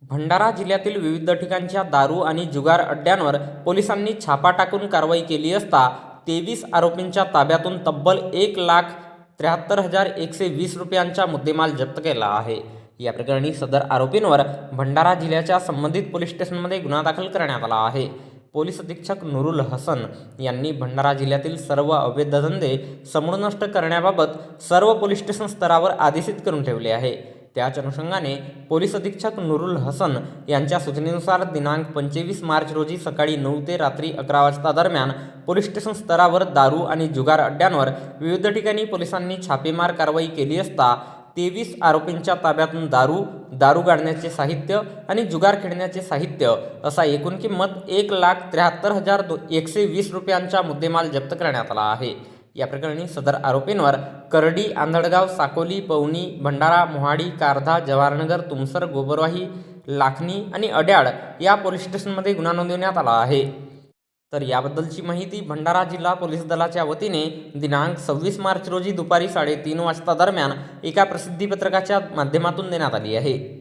भंडारा जिल्ह्यातील विविध ठिकाणच्या दारू आणि जुगार अड्ड्यांवर पोलिसांनी छापा टाकून कारवाई केली असता 23 आरोपींच्या ताब्यातून तब्बल 1,73,120 रुपयांचा मुद्देमाल जप्त केला आहे। या प्रकरणी सदर आरोपींवर भंडारा जिल्ह्याच्या संबंधित पोलीस स्टेशनमध्ये गुन्हा दाखल करण्यात आला आहे। पोलीस अधीक्षक नुरुल हसन यांनी भंडारा जिल्ह्यातील सर्व अवैध धंदे समूळ नष्ट करण्याबाबत सर्व पोलीस स्टेशन स्तरावर आदेशित करून ठेवले आहे। त्याच अनुषंगाने पोलीस अधीक्षक नुरुल हसन यांच्या सूचनेनुसार दिनांक 25 मार्च रोजी सकाळी 9 ते रात्री 11 वाजता दरम्यान पोलीस स्टेशन स्तरावर दारू आणि जुगार अड्ड्यांवर विविध ठिकाणी पोलिसांनी छापेमार कारवाई केली असता 23 आरोपींच्या ताब्यातून दारू गाडण्याचे साहित्य आणि जुगार खेळण्याचे साहित्य असा एकूण किंमत 1,73,120 रुपयांचा मुद्देमाल जप्त करण्यात आला आहे। या प्रकरणी सदर आरोपींवर करडी, आंधळगाव, साकोली, पवनी, भंडारा, मोहाडी, कारधा, जवाहरनगर, तुमसर, गोबरवाही, लाखनी आणि अड्याळ या पोलीस स्टेशनमध्ये गुन्हा नोंदवण्यात आला आहे। तर याबद्दलची माहिती भंडारा जिल्हा पोलीस दलाच्या वतीने दिनांक 26 मार्च रोजी दुपारी 3:30 वाजता दरम्यान एका प्रसिद्धीपत्रकाच्या माध्यमातून देण्यात आली आहे।